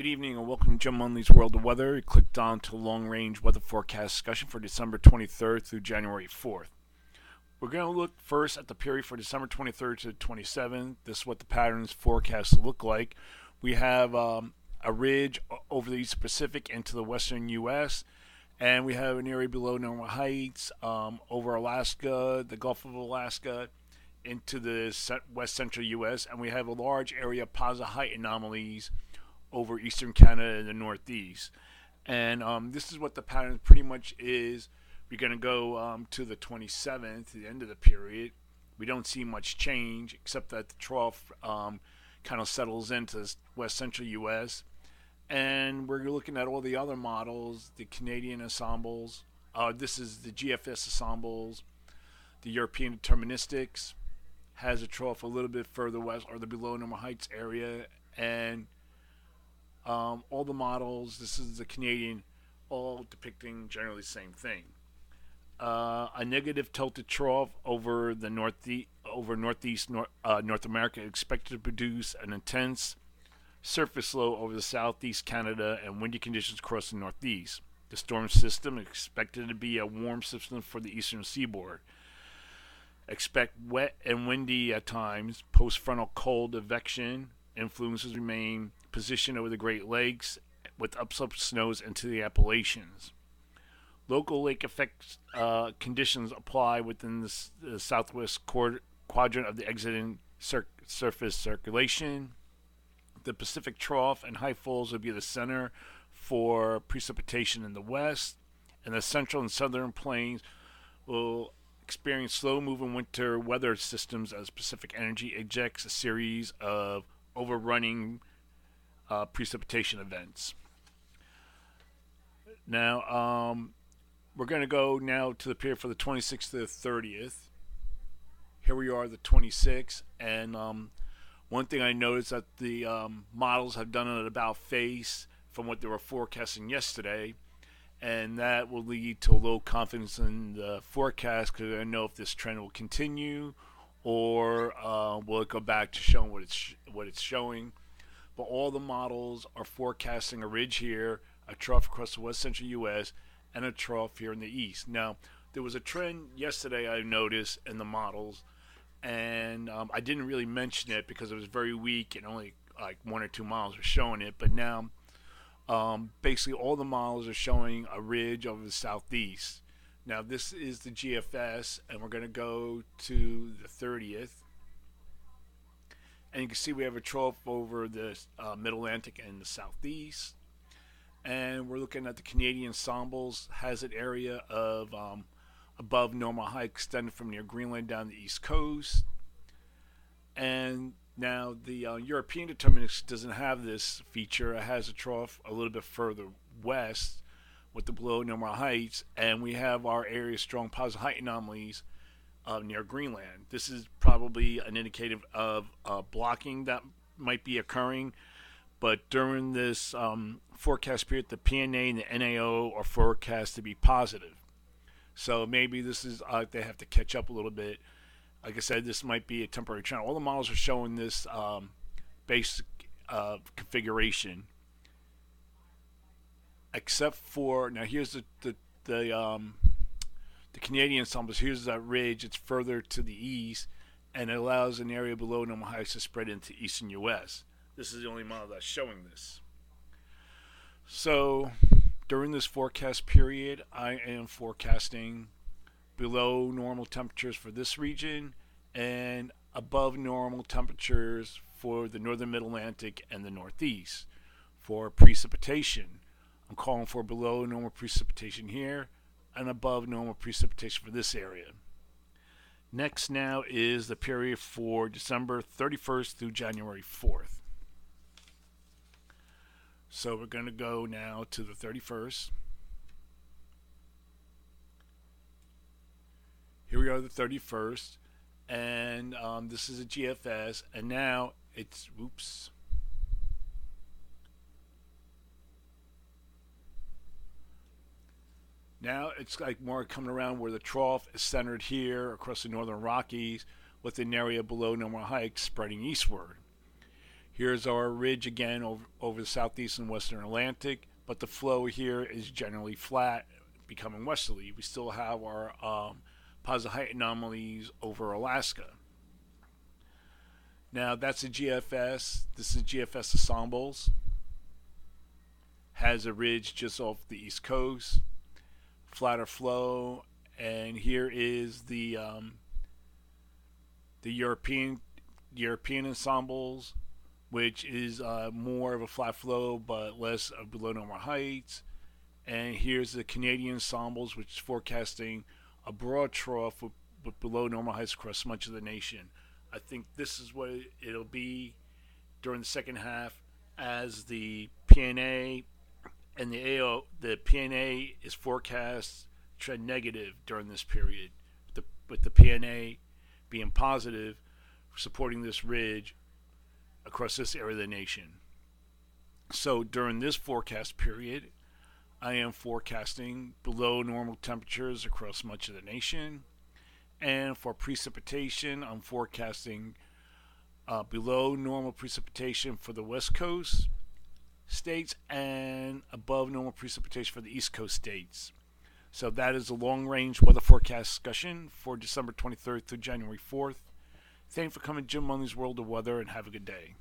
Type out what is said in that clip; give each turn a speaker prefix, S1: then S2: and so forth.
S1: Good evening and welcome to Jim Munley's World of Weather. You clicked on to long-range weather forecast discussion for December 23rd through January 4th. We're going to look first at the period for December 23rd to 27th. This is what the patterns forecast look like. We have a ridge over the Eastern Pacific into the western U.S., and we have an area below normal heights over Alaska, the Gulf of Alaska, into the west central U.S., and we have a large area of positive height anomalies over eastern Canada and the northeast. And this is what the pattern pretty much is. We're going to go to the 27th, the end of the period. We don't see much change except that the trough kind of settles into the west central U.S. And we're looking at all the other models, the Canadian ensembles. This is the GFS ensembles. The European deterministics has a trough a little bit further west, or the below normal heights area. And all the models, this is the Canadian, all depicting generally the same thing. A negative tilted trough over the northeast North America expected to produce an intense surface low over the southeast Canada and windy conditions across the northeast. The storm system is expected to be a warm system for the eastern seaboard. Expect wet and windy at times. Post-frontal cold advection influences remain positioned over the Great Lakes with upslope snows into the Appalachians. Local lake effect conditions apply within the southwest quadrant of the exiting surface circulation. The Pacific Trough and high falls will be the center for precipitation in the west, and the central and southern plains will experience slow-moving winter weather systems as Pacific Energy ejects a series of overrunning precipitation events. Now, we're going to go now to the period for the 26th to the 30th. Here we are, the 26th, and one thing I noticed that the models have done an about face from what they were forecasting yesterday, and that will lead to low confidence in the forecast because I don't know if this trend will continue or will it go back to showing what it's showing. But all the models are forecasting a ridge here, a trough across the west central U.S., and a trough here in the east. Now, there was a trend yesterday I noticed in the models, and I didn't really mention it because it was very weak and only like 1 or 2 models were showing it. But now, basically all the models are showing a ridge over the southeast. Now, this is the GFS, and we're going to go to the 30th. And you can see we have a trough over the mid-Atlantic and the southeast. And we're looking at the Canadian ensembles, has an area of above normal high extended from near Greenland down the east coast. And now the European determinants doesn't have this feature. It has a trough a little bit further west with the below normal heights. And we have our area of strong positive height anomalies near Greenland. This is probably an indicator of blocking that might be occurring. But during this forecast period, the PNA and the NAO are forecast to be positive. So maybe this is they have to catch up a little bit. Like I said, this might be a temporary trend. All the models are showing this basic configuration, except for now. Here's the Canadian ensembles. Here's that ridge. It's further to the east, and it allows an area below normal heights to spread into eastern U.S. This is the only model that's showing this. So during this forecast period, I am forecasting below normal temperatures for this region and above normal temperatures for the northern mid-Atlantic and the northeast. For precipitation, I'm calling for below normal precipitation here and above normal precipitation for this area. Next now is the period for December 31st through January 4th. So we're going to go now to the 31st. Here we are, the 31st, and this is a GFS, and now it's, whoops. Now it's like more coming around where the trough is centered here across the northern Rockies with an area below normal heights spreading eastward. Here's our ridge again over the southeast and western Atlantic, but the flow here is generally flat, becoming westerly. We still have our positive height anomalies over Alaska. Now that's a GFS. This is GFS ensembles. Has a ridge just off the east coast, flatter flow, and here is the European ensembles, which is more of a flat flow but less of below normal heights. And here's the Canadian ensembles, which is forecasting a broad trough with below normal heights across much of the nation. I think this is what it'll be during the second half, as the PNA and the PNA is forecast trend negative during this period, with the PNA being positive, supporting this ridge across this area of the nation. So during this forecast period, I am forecasting below normal temperatures across much of the nation. And for precipitation, I'm forecasting below normal precipitation for the West Coast states and above normal precipitation for the East Coast states. So that is a long-range weather forecast discussion for December 23rd through January 4th. Thank you for coming to Jim Munley's World of Weather, and have a good day.